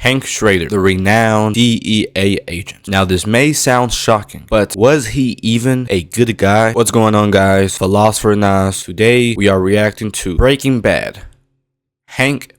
Hank Schrader, the renowned DEA agent. Now this may sound shocking, but was he even a good guy? What's going on, guys? Philosopher Nas. Today we are reacting to Breaking Bad. Hank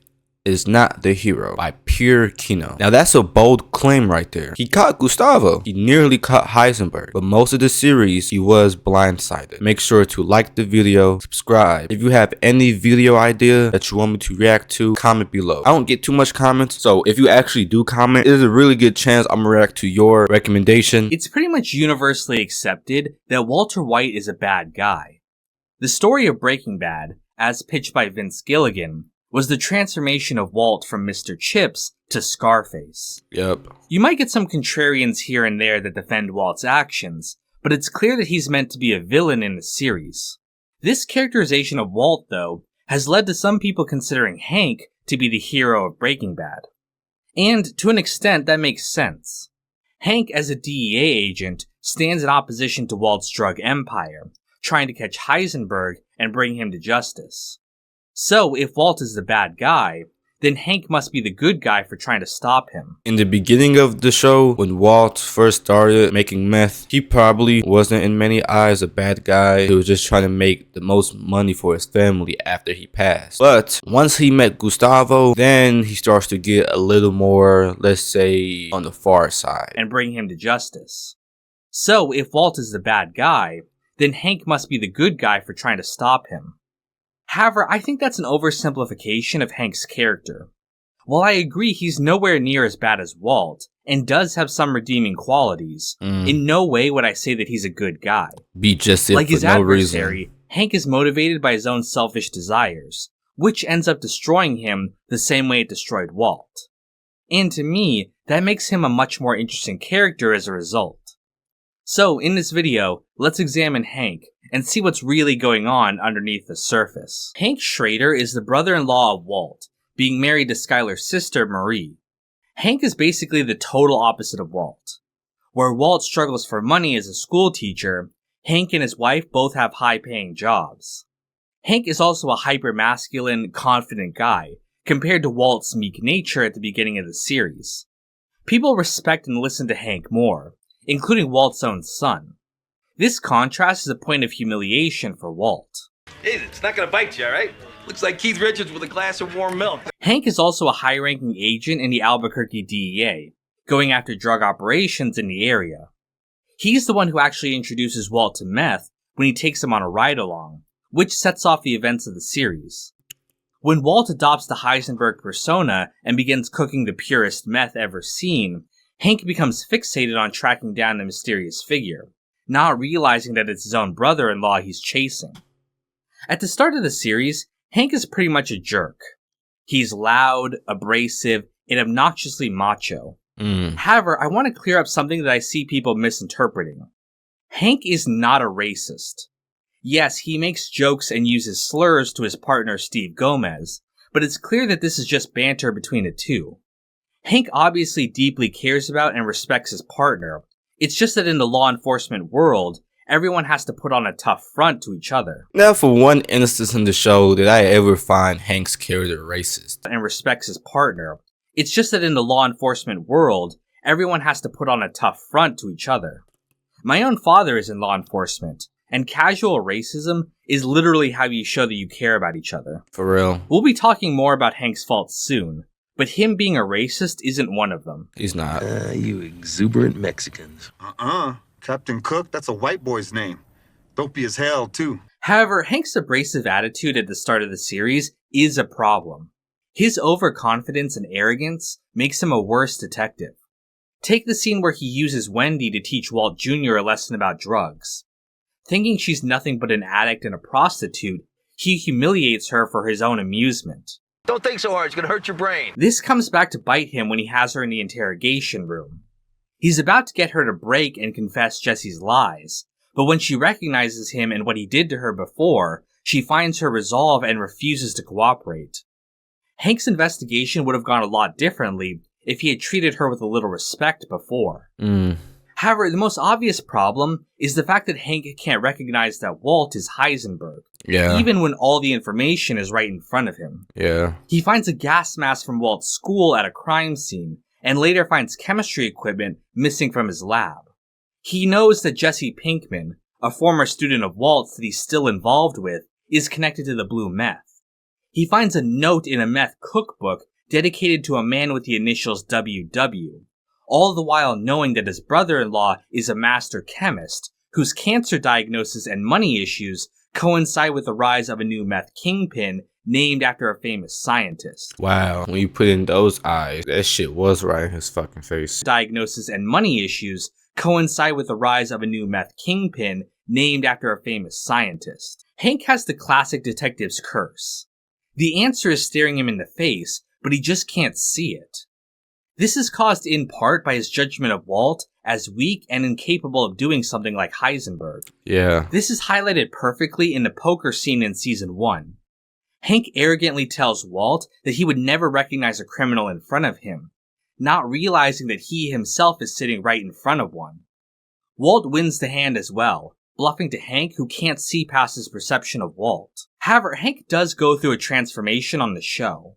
is not the hero by Pierre Kino. Now that's a bold claim right there. He caught Gustavo. He nearly caught Heisenberg, but most of the series he was blindsided. Make sure to like the video, subscribe. If you have any video idea that you want me to react to, comment below. I don't get too much comments, so if you actually do comment, there's a really good chance I'm gonna react to your recommendation. It's pretty much universally accepted that Walter White is a bad guy. The story of Breaking Bad, as pitched by Vince Gilligan, was the transformation of Walt from Mr. Chips to Scarface. Yep. You might get some contrarians here and there that defend Walt's actions, but it's clear that he's meant to be a villain in the series. This characterization of Walt, though, has led to some people considering Hank to be the hero of Breaking Bad. And, to an extent, that makes sense. Hank, as a DEA agent, stands in opposition to Walt's drug empire, trying to catch Heisenberg and bring him to justice. So, if Walt is the bad guy, then Hank must be the good guy for trying to stop him. In the beginning of the show, when Walt first started making meth, he probably wasn't in many eyes a bad guy. He was just trying to make the most money for his family after he passed. But once he met Gustavo, then he starts to get a little more, let's say, on the far side. And bring him to justice. So, if Walt is the bad guy, then Hank must be the good guy for trying to stop him. However, I think that's an oversimplification of Hank's character. While I agree he's nowhere near as bad as Walt, and does have some redeeming qualities, in no way would I say that he's a good guy. Be just it like for his no adversary, reason. Hank is motivated by his own selfish desires, which ends up destroying him the same way it destroyed Walt. And to me, that makes him a much more interesting character as a result. So, in this video, let's examine Hank, and see what's really going on underneath the surface. Hank Schrader is the brother-in-law of Walt, being married to Skyler's sister, Marie. Hank is basically the total opposite of Walt. Where Walt struggles for money as a school teacher, Hank and his wife both have high-paying jobs. Hank is also a hyper-masculine, confident guy, compared to Walt's meek nature at the beginning of the series. People respect and listen to Hank more, including Walt's own son. This contrast is a point of humiliation for Walt. Hey, it's not gonna bite you, alright? Looks like Keith Richards with a glass of warm milk. Hank is also a high-ranking agent in the Albuquerque DEA, going after drug operations in the area. He's the one who actually introduces Walt to meth when he takes him on a ride-along, which sets off the events of the series. When Walt adopts the Heisenberg persona and begins cooking the purest meth ever seen, Hank becomes fixated on tracking down the mysterious figure, not realizing that it's his own brother-in-law he's chasing. At the start of the series, Hank is pretty much a jerk. He's loud, abrasive, and obnoxiously macho. However, I want to clear up something that I see people misinterpreting. Hank is not a racist. Yes, he makes jokes and uses slurs to his partner Steve Gomez, but it's clear that this is just banter between the two. Hank obviously deeply cares about and respects his partner. It's just that in the law enforcement world, everyone has to put on a tough front to each other. Now, for one instance in the show did I ever find Hank's character racist. And respects his partner. It's just that in the law enforcement world, everyone has to put on a tough front to each other. My own father is in law enforcement, and casual racism is literally how you show that you care about each other. For real. We'll be talking more about Hank's faults soon, but him being a racist isn't one of them. He's not. You exuberant Mexicans. Captain Cook, that's a white boy's name. Dopey as hell, too. However, Hank's abrasive attitude at the start of the series is a problem. His overconfidence and arrogance makes him a worse detective. Take the scene where he uses Wendy to teach Walt Jr. a lesson about drugs. Thinking she's nothing but an addict and a prostitute, he humiliates her for his own amusement. Don't think so hard, it's gonna hurt your brain. This comes back to bite him when he has her in the interrogation room. He's about to get her to break and confess Jesse's lies, but when she recognizes him and what he did to her before, she finds her resolve and refuses to cooperate. Hank's investigation would have gone a lot differently if he had treated her with a little respect before. However, the most obvious problem is the fact that Hank can't recognize that Walt is Heisenberg, Yeah. even when all the information is right in front of him. Yeah. He finds a gas mask from Walt's school at a crime scene, and later finds chemistry equipment missing from his lab. He knows that Jesse Pinkman, a former student of Walt's that he's still involved with, is connected to the blue meth. He finds a note in a meth cookbook dedicated to a man with the initials WW, all the while knowing that his brother-in-law is a master chemist, whose cancer diagnosis and money issues coincide with the rise of a new meth kingpin named after a famous scientist. Wow. When you put in those eyes, that shit was right in his fucking face. Diagnosis and money issues coincide with the rise of a new meth kingpin named after a famous scientist. Hank has the classic detective's curse. The answer is staring him in the face, but he just can't see it. This is caused in part by his judgment of Walt as weak and incapable of doing something like Heisenberg. Yeah. This is highlighted perfectly in the poker scene in Season 1. Hank arrogantly tells Walt that he would never recognize a criminal in front of him, not realizing that he himself is sitting right in front of one. Walt wins the hand as well, bluffing to Hank, who can't see past his perception of Walt. However, Hank does go through a transformation on the show.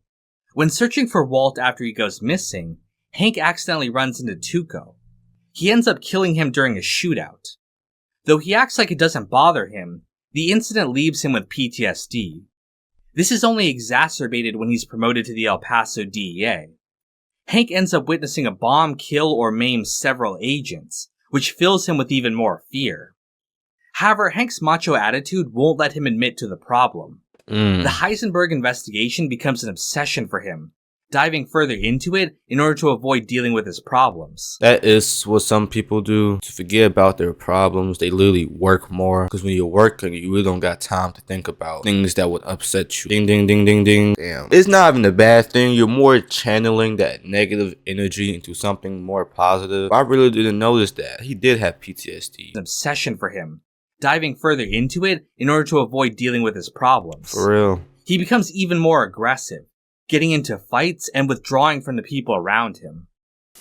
When searching for Walt after he goes missing, Hank accidentally runs into Tuco. He ends up killing him during a shootout. Though he acts like it doesn't bother him, the incident leaves him with PTSD. This is only exacerbated when he's promoted to the El Paso DEA. Hank ends up witnessing a bomb kill or maim several agents, which fills him with even more fear. However, Hank's macho attitude won't let him admit to the problem. The Heisenberg investigation becomes an obsession for him, diving further into it in order to avoid dealing with his problems. That is what some people do. To forget about their problems, they literally work more. Because when you're working, you really don't got time to think about things that would upset you. Ding, ding, ding, ding, ding. Damn. It's not even a bad thing. You're more channeling that negative energy into something more positive. I really didn't notice that. He did have PTSD. An obsession for him, diving further into it in order to avoid dealing with his problems. For real. He becomes even more aggressive, getting into fights and withdrawing from the people around him.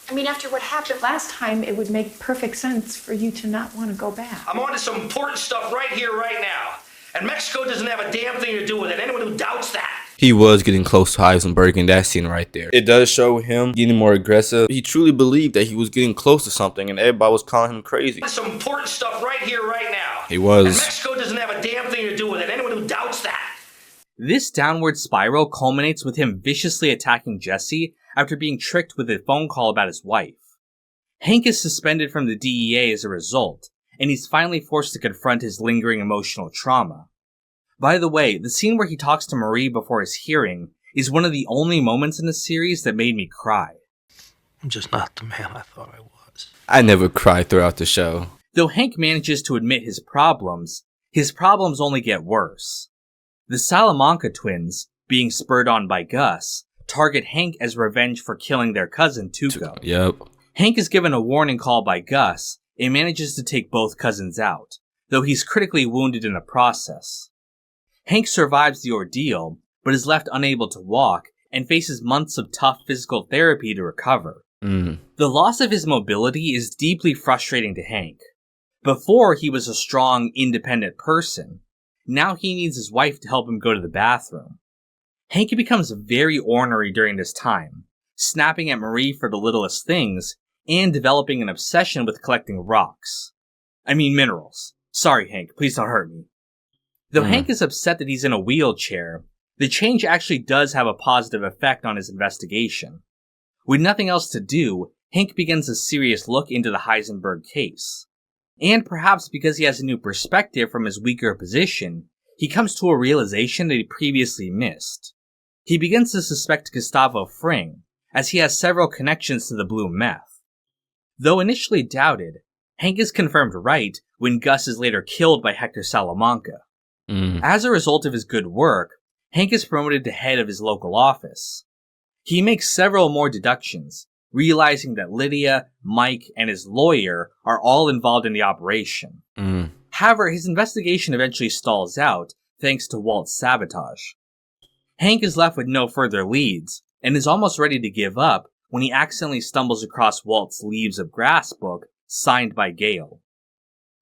I mean, after what happened last time, it would make perfect sense for you to not want to go back. I'm on to some important stuff right here, right now. And Mexico doesn't have a damn thing to do with it. Anyone who doubts that. He was getting close to Heisenberg in that scene right there. It does show him getting more aggressive. He truly believed that he was getting close to something and everybody was calling him crazy. Some important stuff right here, right now. He was. And Mexico doesn't have a damn thing to do with it. Anyone who doubts that. This downward spiral culminates with him viciously attacking Jesse after being tricked with a phone call about his wife. Hank is suspended from the DEA as a result, and he's finally forced to confront his lingering emotional trauma. By the way, the scene where he talks to Marie before his hearing is one of the only moments in the series that made me cry. I'm just not the man I thought I was. I never cried throughout the show. Though Hank manages to admit his problems only get worse. The Salamanca twins, being spurred on by Gus, target Hank as revenge for killing their cousin Tuco. Yep. Hank is given a warning call by Gus and manages to take both cousins out, though he's critically wounded in the process. Hank survives the ordeal, but is left unable to walk and faces months of tough physical therapy to recover. The loss of his mobility is deeply frustrating to Hank. Before, he was a strong, independent person. Now he needs his wife to help him go to the bathroom. Hank becomes very ornery during this time, snapping at Marie for the littlest things, and developing an obsession with collecting rocks. I mean minerals. Sorry, Hank, please don't hurt me. Though Hank is upset that he's in a wheelchair, the change actually does have a positive effect on his investigation. With nothing else to do, Hank begins a serious look into the Heisenberg case. And perhaps because he has a new perspective from his weaker position, he comes to a realization that he previously missed. He begins to suspect Gustavo Fring, as he has several connections to the blue meth. Though initially doubted, Hank is confirmed right when Gus is later killed by Hector Salamanca. As a result of his good work, Hank is promoted to head of his local office. He makes several more deductions, realizing that Lydia, Mike, and his lawyer are all involved in the operation. However, his investigation eventually stalls out thanks to Walt's sabotage. Hank is left with no further leads, and is almost ready to give up when he accidentally stumbles across Walt's Leaves of Grass book signed by Gale.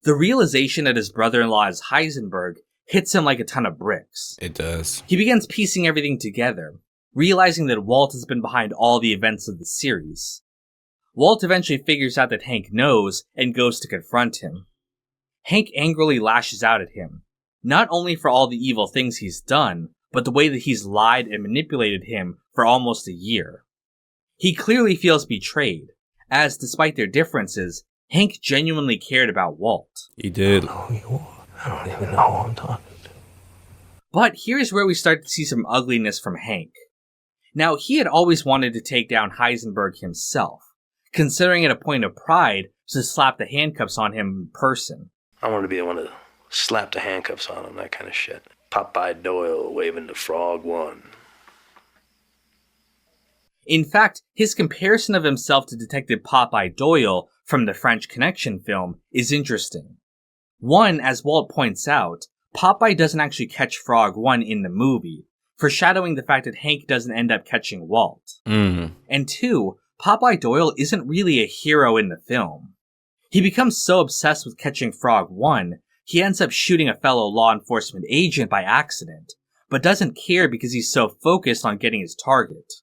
The realization that his brother-in-law is Heisenberg hits him like a ton of bricks. It does. He begins piecing everything together, realizing that Walt has been behind all the events of the series. Walt eventually figures out that Hank knows and goes to confront him. Hank angrily lashes out at him, not only for all the evil things he's done, but the way that he's lied and manipulated him for almost a year. He clearly feels betrayed, as despite their differences, Hank genuinely cared about Walt. He did. I don't even know who I'm talking to. But here's where we start to see some ugliness from Hank. Now, he had always wanted to take down Heisenberg himself, considering it a point of pride to slap the handcuffs on him in person. I want to be the one to slap the handcuffs on him, that kind of shit. Popeye Doyle waving to Frog 1. In fact, his comparison of himself to Detective Popeye Doyle from the French Connection film is interesting. One, as Walt points out, Popeye doesn't actually catch Frog 1 in the movie, foreshadowing the fact that Hank doesn't end up catching Walt. And two, Popeye Doyle isn't really a hero in the film. He becomes so obsessed with catching Frog 1, he ends up shooting a fellow law enforcement agent by accident, but doesn't care because he's so focused on getting his target.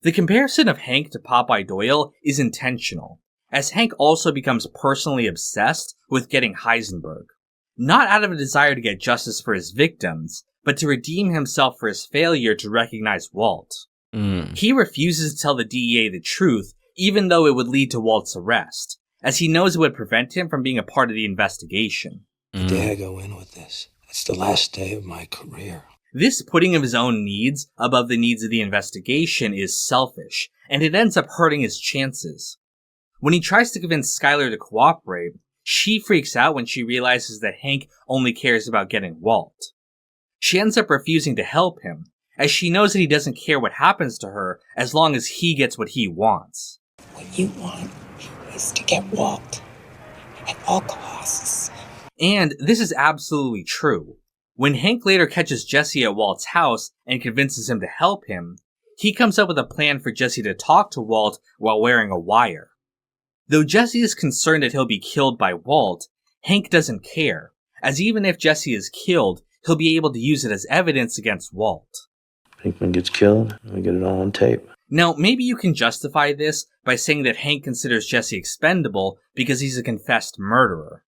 The comparison of Hank to Popeye Doyle is intentional, as Hank also becomes personally obsessed with getting Heisenberg, not out of a desire to get justice for his victims, but to redeem himself for his failure to recognize Walt. He refuses to tell the DEA the truth, even though it would lead to Walt's arrest, as he knows it would prevent him from being a part of the investigation. The day I go in with this, it's the last day of my career. This putting of his own needs above the needs of the investigation is selfish, and it ends up hurting his chances. When he tries to convince Skylar to cooperate, she freaks out when she realizes that Hank only cares about getting Walt. She ends up refusing to help him, as she knows that he doesn't care what happens to her as long as he gets what he wants. What you want is to get Walt at all costs. And this is absolutely true. When Hank later catches Jesse at Walt's house and convinces him to help him, he comes up with a plan for Jesse to talk to Walt while wearing a wire. Though Jesse is concerned that he'll be killed by Walt, Hank doesn't care, as even if Jesse is killed, he'll be able to use it as evidence against Walt. Pinkman gets killed, and we get it all on tape. Now, maybe you can justify this by saying that Hank considers Jesse expendable because he's a confessed murderer.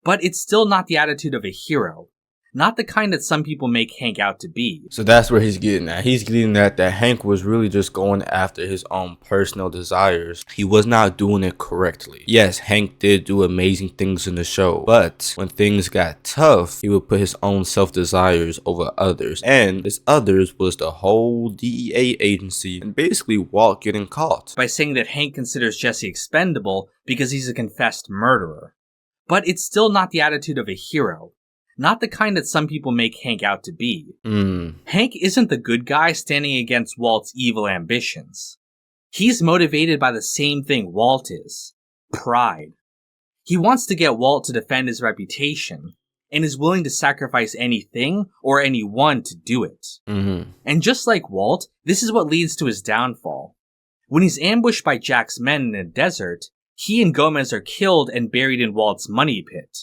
But it's still not the attitude of a hero. Not the kind that some people make Hank out to be. So that's where he's getting at. He's getting at that Hank was really just going after his own personal desires. He was not doing it correctly. Yes, Hank did do amazing things in the show, but when things got tough, he would put his own self-desires over others. And this others was the whole DEA agency and basically Walt getting caught. By saying that Hank considers Jesse expendable because he's a confessed murderer. But it's still not the attitude of a hero. Not the kind that some people make Hank out to be. Hank isn't the good guy standing against Walt's evil ambitions. He's motivated by the same thing Walt is. Pride. He wants to get Walt to defend his reputation, and is willing to sacrifice anything or anyone to do it. And just like Walt, this is what leads to his downfall. When he's ambushed by Jack's men in a desert, he and Gomez are killed and buried in Walt's money pit.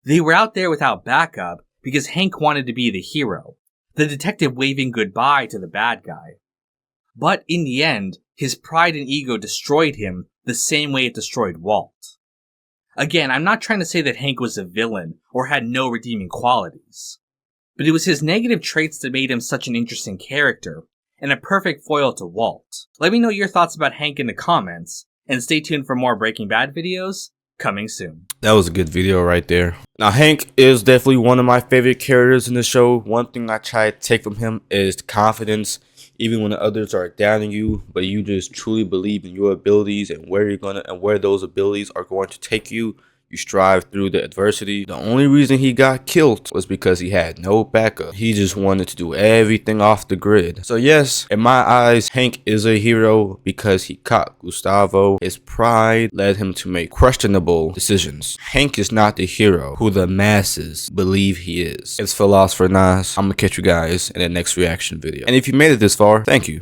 They were out there without backup because Hank wanted to be the hero, the detective waving goodbye to the bad guy. But in the end, his pride and ego destroyed him the same way it destroyed Walt. Again, I'm not trying to say that Hank was a villain or had no redeeming qualities, but it was his negative traits that made him such an interesting character and a perfect foil to Walt. Let me know your thoughts about Hank in the comments, and stay tuned for more Breaking Bad videos coming soon. That was a good video right there. Now, Hank is definitely one of my favorite characters in the show. One thing I try to take from him is confidence. Even when the others are doubting you, but you just truly believe in your abilities and where those abilities are going to take you. You strive through the adversity. The only reason he got killed was because he had no backup. He just wanted to do everything off the grid. So yes, in my eyes, Hank is a hero because he caught Gustavo. His pride led him to make questionable decisions. Hank is not the hero who the masses believe he is. It's Philosopher Nas. I'm gonna catch you guys in the next reaction video. And if you made it this far, thank you.